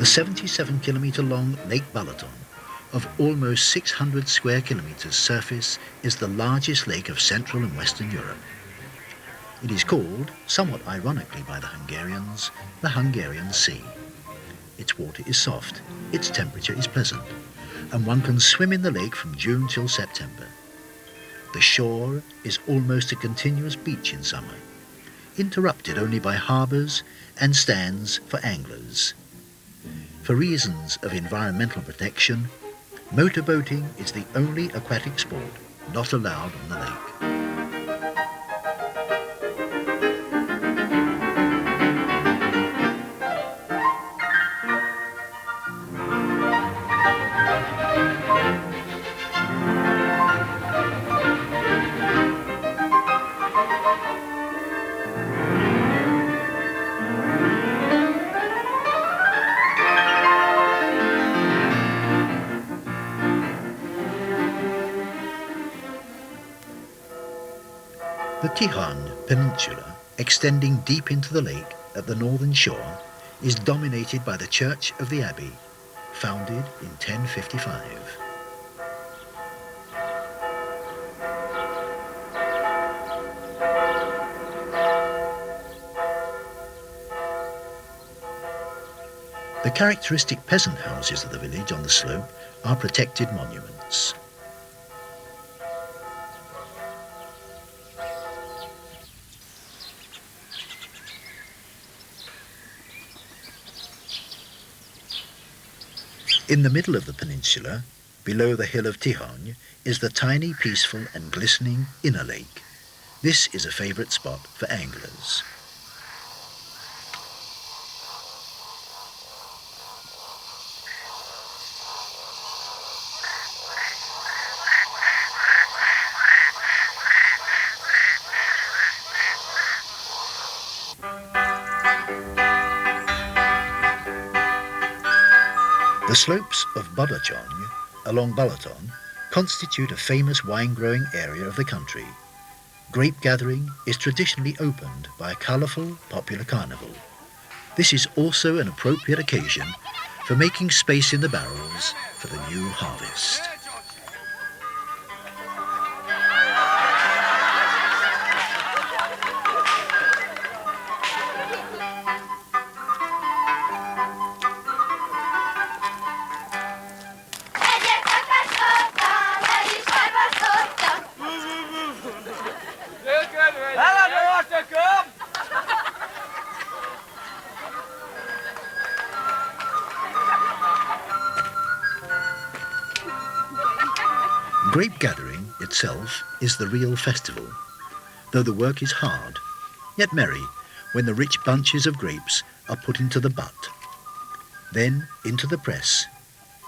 The 77-kilometre-long Lake Balaton, of almost 600 square kilometres surface, is the largest lake of Central and Western Europe. It is called, somewhat ironically by the Hungarians, the Hungarian Sea. Its water is soft, its temperature is pleasant, and one can swim in the lake from June till September. The shore is almost a continuous beach in summer, interrupted only by harbours and stands for anglers. For reasons of environmental protection, motorboating is the only aquatic sport not allowed on the lake. The Tihany Peninsula, extending deep into the lake at the northern shore, is dominated by the Church of the Abbey, founded in 1055. The characteristic peasant houses of the village on the slope are protected monuments. In the middle of the peninsula, below the hill of Tihany, is the tiny, peaceful and glistening inner lake. This is a favourite spot for anglers. The slopes of Badacsony along Balaton constitute a famous wine-growing area of the country. Grape gathering is traditionally opened by a colourful, popular carnival. This is also an appropriate occasion for making space in the barrels for the new harvest. Grape gathering itself is the real festival, though the work is hard, yet merry when the rich bunches of grapes are put into the butt, then into the press,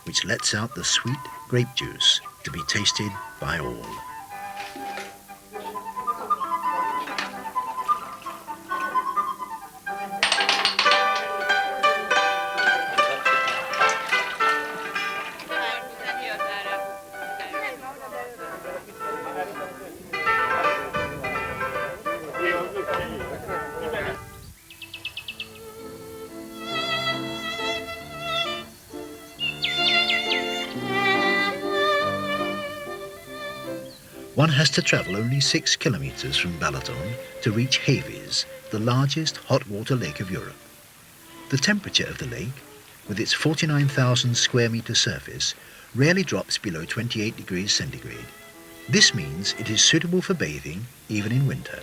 which lets out the sweet grape juice to be tasted by all. One has to travel only 6 kilometres from Balaton to reach Havis, the largest hot water lake of Europe. The temperature of the lake, with its 49,000 square metre surface, rarely drops below 28 degrees centigrade. This means it is suitable for bathing even in winter.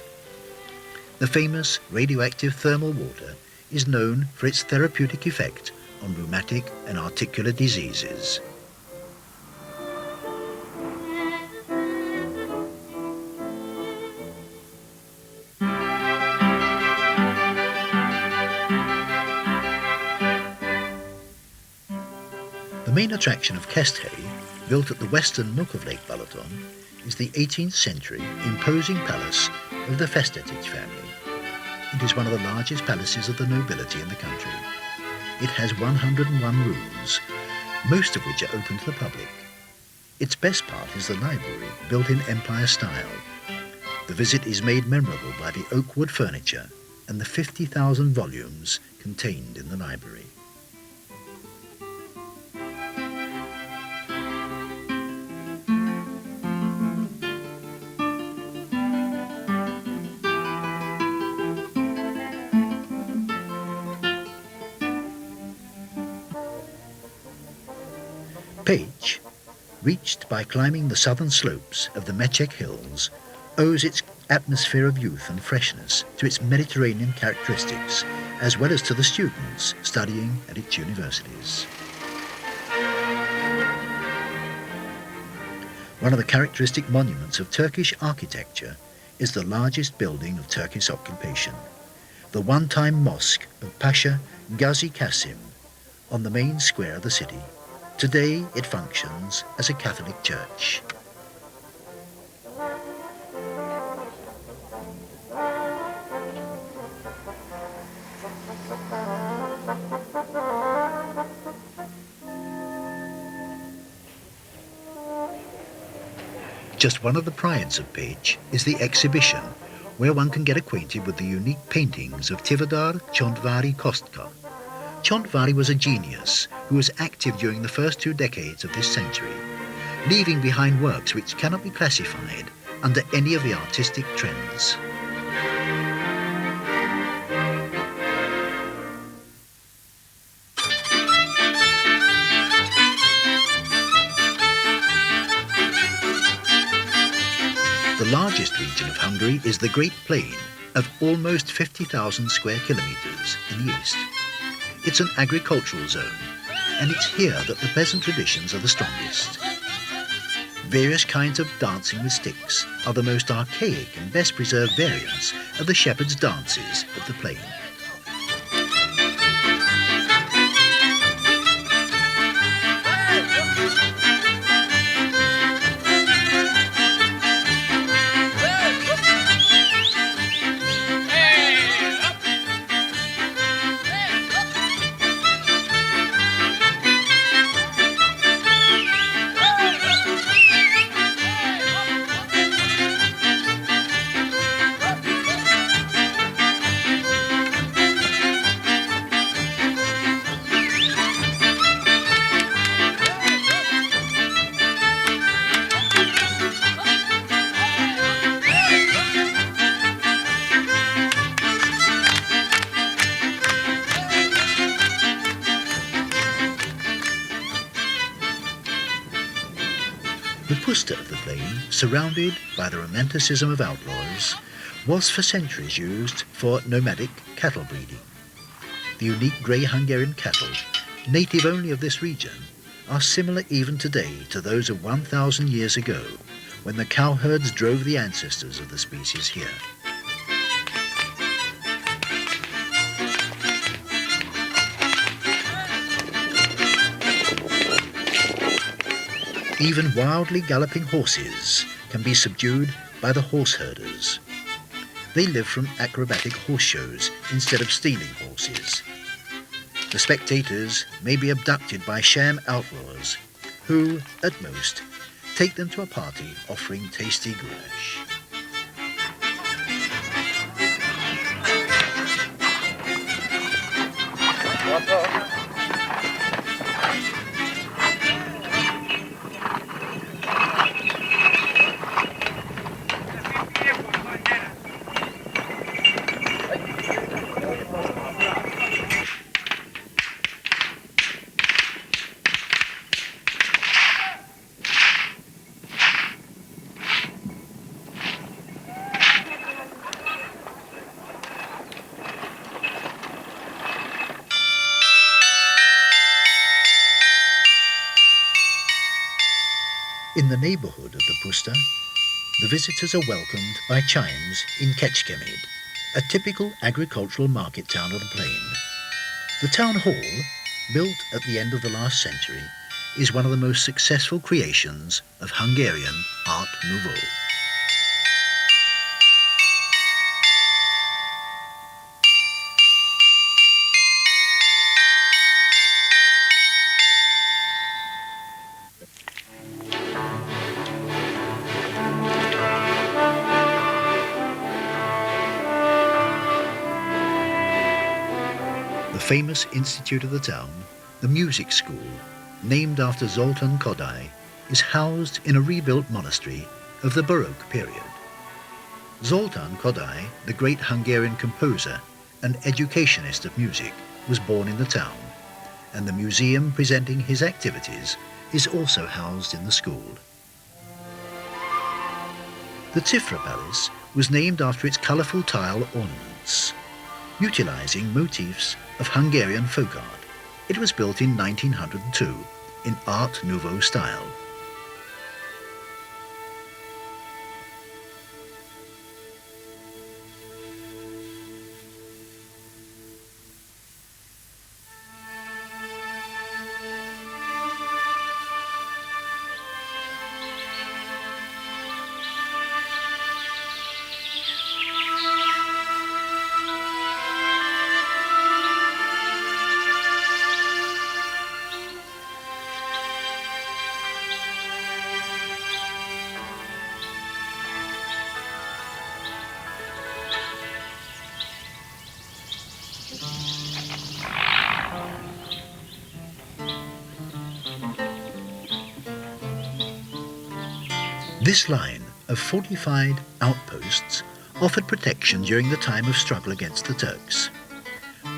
The famous radioactive thermal water is known for its therapeutic effect on rheumatic and articular diseases. The main attraction of Keszthely, built at the western nook of Lake Balaton, is the 18th century imposing palace of the Festetics family. It is one of the largest palaces of the nobility in the country. It has 101 rooms, most of which are open to the public. Its best part is the library, built in Empire style. The visit is made memorable by the oak wood furniture and the 50,000 volumes contained in the library. Pécs, reached by climbing the southern slopes of the Mecek Hills, owes its atmosphere of youth and freshness to its Mediterranean characteristics, as well as to the students studying at its universities. One of the characteristic monuments of Turkish architecture is the largest building of Turkish occupation, the one-time mosque of Pasha Gazi Qasim on the main square of the city. Today it functions as a Catholic church. Just one of the prides of Pécs is the exhibition, where one can get acquainted with the unique paintings of Tivadar Csontváry Kostka. Csontváry was a genius who was active during the first 2 decades of this century, leaving behind works which cannot be classified under any of the artistic trends. The largest region of Hungary is the Great Plain of almost 50,000 square kilometers in the east. It's an agricultural zone, and it's here that the peasant traditions are the strongest. Various kinds of dancing with sticks are the most archaic and best preserved variants of the shepherds' dances of the plain. The puszta of the plain, surrounded by the romanticism of outlaws, was for centuries used for nomadic cattle breeding. The unique grey Hungarian cattle, native only of this region, are similar even today to those of 1,000 years ago, when the cowherds drove the ancestors of the species here. Even wildly galloping horses can be subdued by the horse herders. They live from acrobatic horse shows instead of stealing horses. The spectators may be abducted by sham outlaws who, at most, take them to a party offering tasty goulash. In the neighbourhood of the puszta, the visitors are welcomed by chimes in Kecskemét, a typical agricultural market town of the plain. The town hall, built at the end of the last century, is one of the most successful creations of Hungarian Art Nouveau. The famous institute of the town, the music school, named after Zoltán Kodály, is housed in a rebuilt monastery of the Baroque period. Zoltán Kodály, the great Hungarian composer and educationist of music, was born in the town, and the museum presenting his activities is also housed in the school. The Tifra Palace was named after its colourful tile ornaments, utilising motifs of Hungarian folk art. It was built in 1902 in Art Nouveau style. This line of fortified outposts offered protection during the time of struggle against the Turks.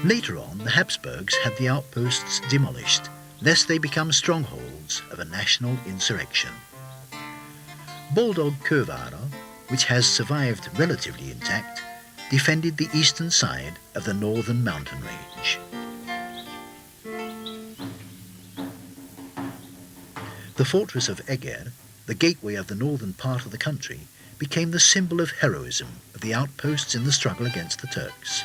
Later on, the Habsburgs had the outposts demolished, lest they become strongholds of a national insurrection. Bulldog Kövara, which has survived relatively intact, defended the eastern side of the northern mountain range. The fortress of Eger, the gateway of the northern part of the country, became the symbol of heroism of the outposts in the struggle against the Turks.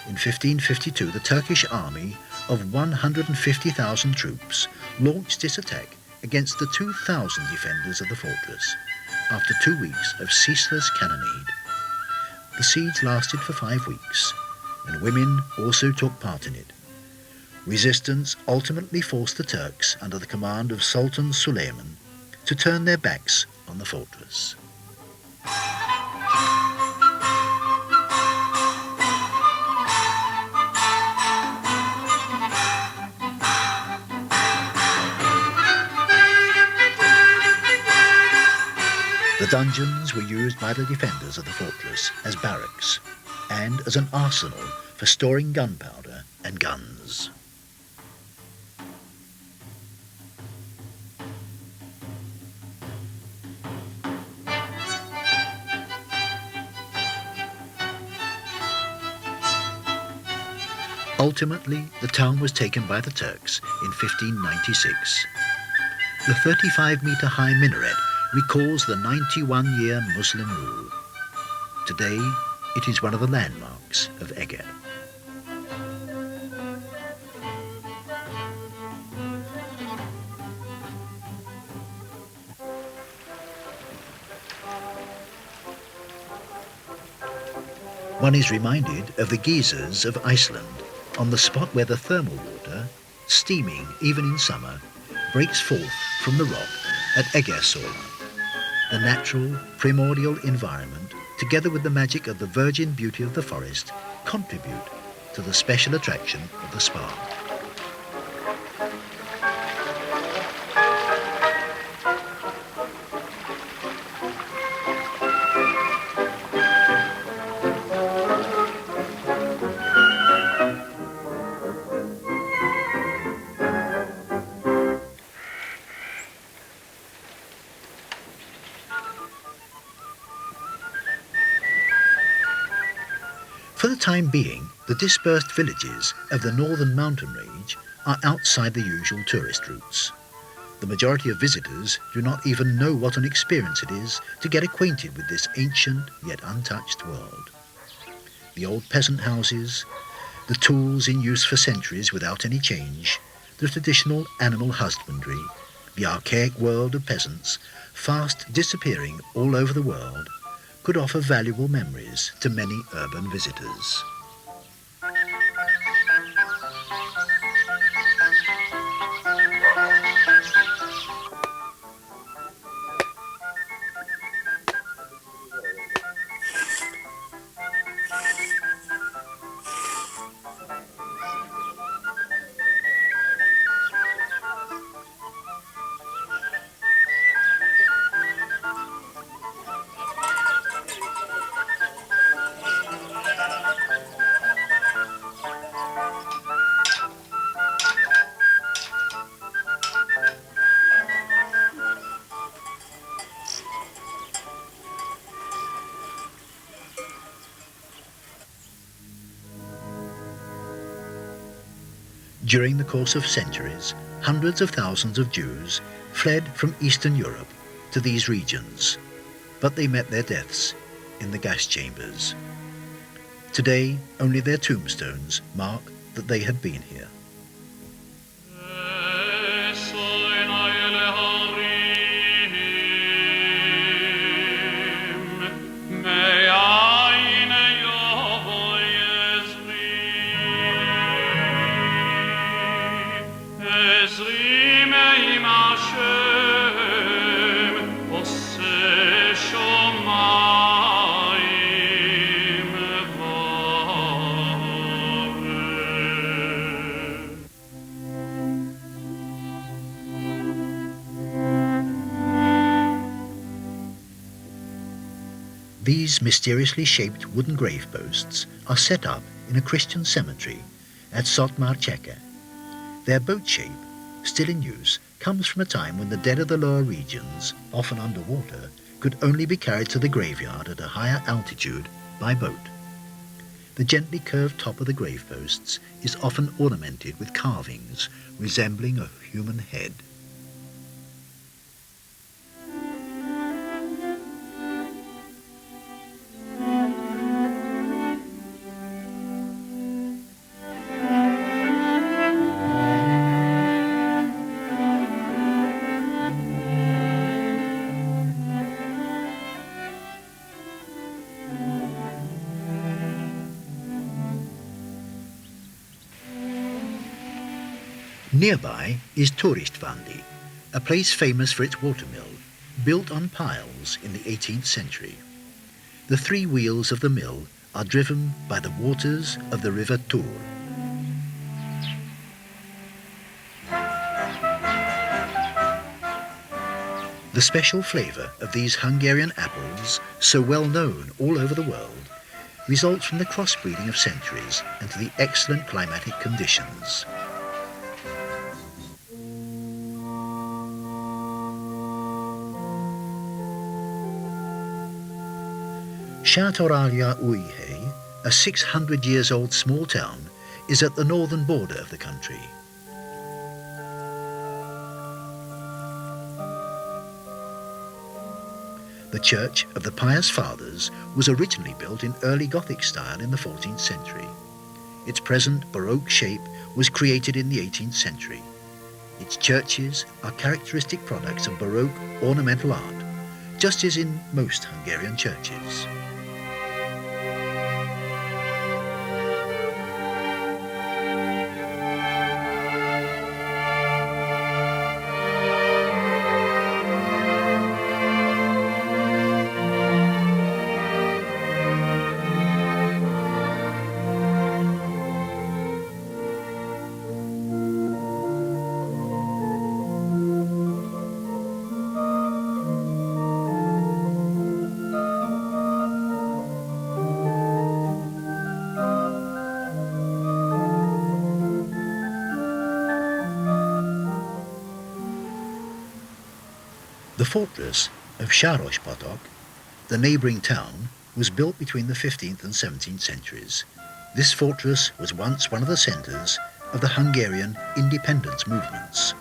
In 1552, the Turkish army of 150,000 troops launched its attack against the 2,000 defenders of the fortress after 2 weeks of ceaseless cannonade. The siege lasted for 5 weeks, and women also took part in it. Resistance ultimately forced the Turks, under the command of Sultan Suleiman, to turn their backs on the fortress. The dungeons were used by the defenders of the fortress as barracks and as an arsenal for storing gunpowder and guns. Ultimately, the town was taken by the Turks in 1596. The 35-metre-high minaret recalls the 91-year Muslim rule. Today, it is one of the landmarks of Eger. One is reminded of the geysers of Iceland, on the spot where the thermal water, steaming even in summer, breaks forth from the rock at IKESOL. The natural, primordial environment, together with the magic of the virgin beauty of the forest, contribute to the special attraction of the spa. For the time being, the dispersed villages of the northern mountain range are outside the usual tourist routes. The majority of visitors do not even know what an experience it is to get acquainted with this ancient yet untouched world. The old peasant houses, the tools in use for centuries without any change, the traditional animal husbandry, the archaic world of peasants, fast disappearing all over the world, could offer valuable memories to many urban visitors. During the course of centuries, hundreds of thousands of Jews fled from Eastern Europe to these regions, but they met their deaths in the gas chambers. Today, only their tombstones mark that they had been here. These mysteriously shaped wooden graveposts are set up in a Christian cemetery at Sotmarcheke. Their boat shape, still in use, comes from a time when the dead of the lower regions, often underwater, could only be carried to the graveyard at a higher altitude by boat. The gently curved top of the graveposts is often ornamented with carvings resembling a human head. Nearby is Turistvandi, a place famous for its watermill, built on piles in the 18th century. The three wheels of the mill are driven by the waters of the river Tur. The special flavour of these Hungarian apples, so well known all over the world, results from the crossbreeding of centuries and to the excellent climatic conditions. Sátoralja Újhely, a 600 years old small town, is at the northern border of the country. The Church of the Pious Fathers was originally built in early Gothic style in the 14th century. Its present Baroque shape was created in the 18th century. Its churches are characteristic products of Baroque ornamental art, just as in most Hungarian churches. The fortress of Sarospatak, the neighbouring town, was built between the 15th and 17th centuries. This fortress was once one of the centres of the Hungarian independence movements.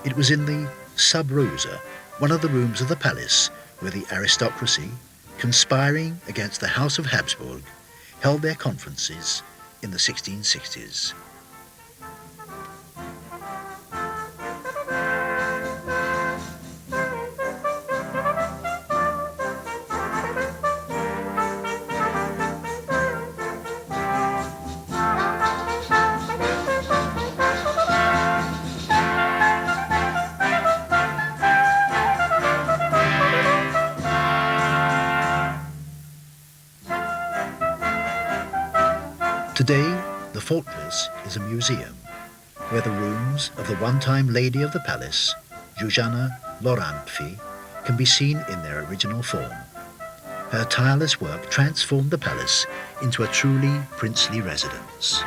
It was in the Sub Rosa, one of the rooms of the palace, where the aristocracy, conspiring against the House of Habsburg, held their conferences in the 1660s. Today, the fortress is a museum, where the rooms of the one-time lady of the palace, Zsuzsanna Lorantfi, can be seen in their original form. Her tireless work transformed the palace into a truly princely residence.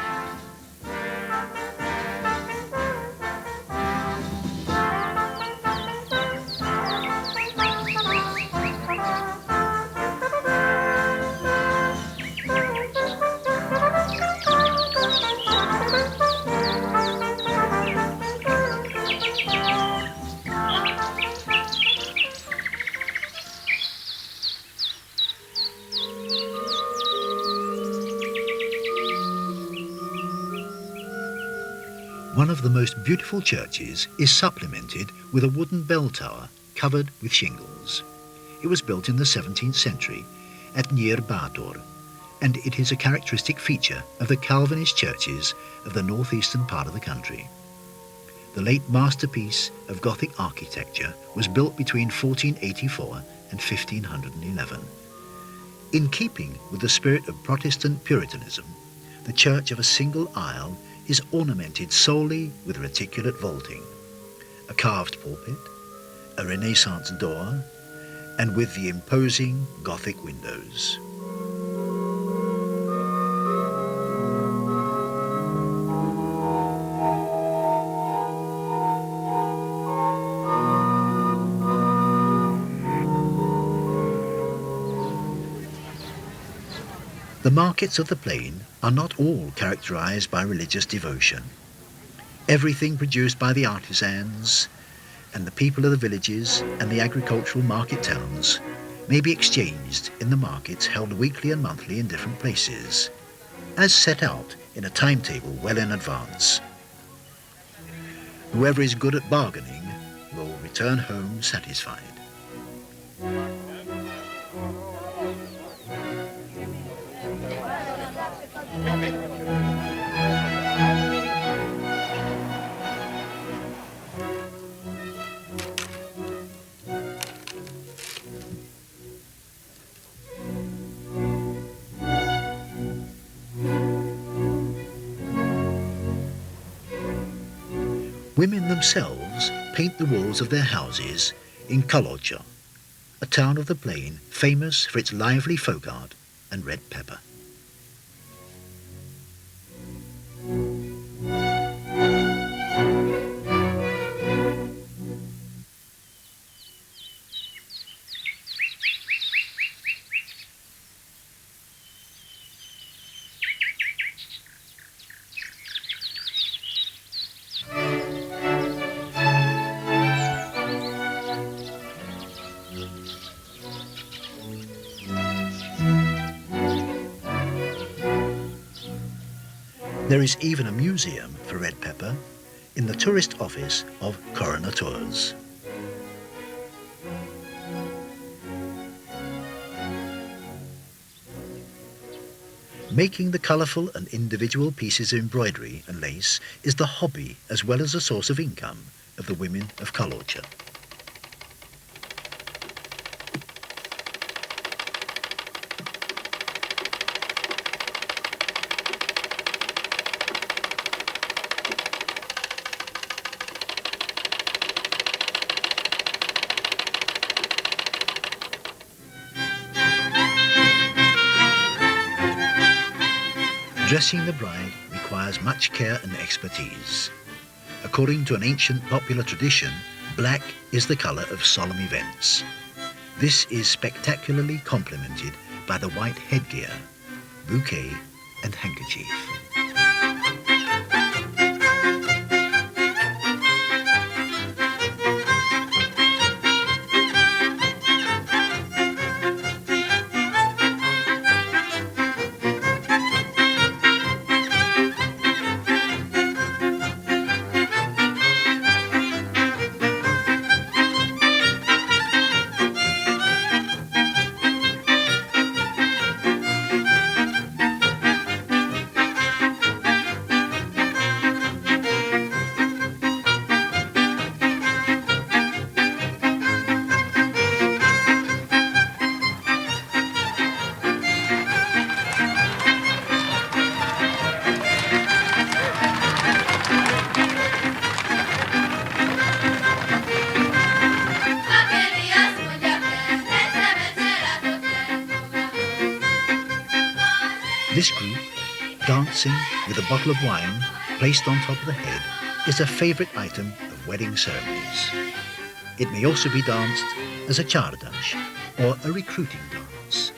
One of the most beautiful churches is supplemented with a wooden bell tower covered with shingles. It was built in the 17th century at Nyírbátor, and it is a characteristic feature of the Calvinist churches of the northeastern part of the country. The late masterpiece of Gothic architecture was built between 1484 and 1511. In keeping with the spirit of Protestant Puritanism, the church of a single aisle is ornamented solely with reticulate vaulting, a carved pulpit, a Renaissance door, and with the imposing Gothic windows. The markets of the plain are not all characterized by religious devotion. Everything produced by the artisans and the people of the villages and the agricultural market towns may be exchanged in the markets held weekly and monthly in different places, as set out in a timetable well in advance. Whoever is good at bargaining will return home satisfied. Women themselves paint the walls of their houses in Kalocsa, a town of the plain famous for its lively folk art and red pepper. There is even a museum for red pepper in the tourist office of Coronators. Making the colourful and individual pieces of embroidery and lace is the hobby as well as a source of income of the women of Kalocsa. Dressing the bride requires much care and expertise. According to an ancient popular tradition, black is the colour of solemn events. This is spectacularly complemented by the white headgear, bouquet and handkerchief. This group, dancing with a bottle of wine placed on top of the head, is a favourite item of wedding ceremonies. It may also be danced as a csárdas or a recruiting dance.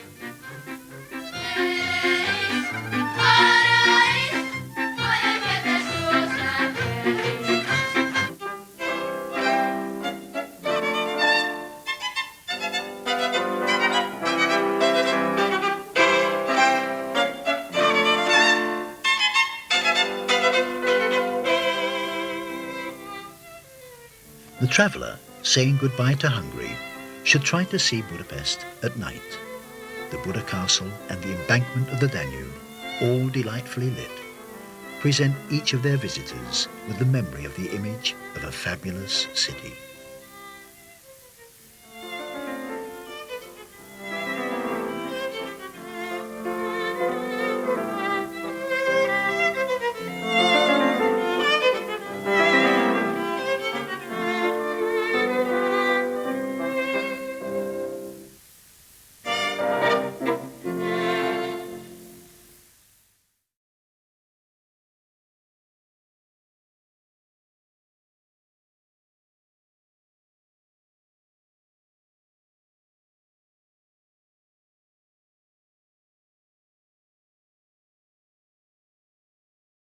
The traveller, saying goodbye to Hungary, should try to see Budapest at night. The Buda Castle and the embankment of the Danube, all delightfully lit, present each of their visitors with the memory of the image of a fabulous city.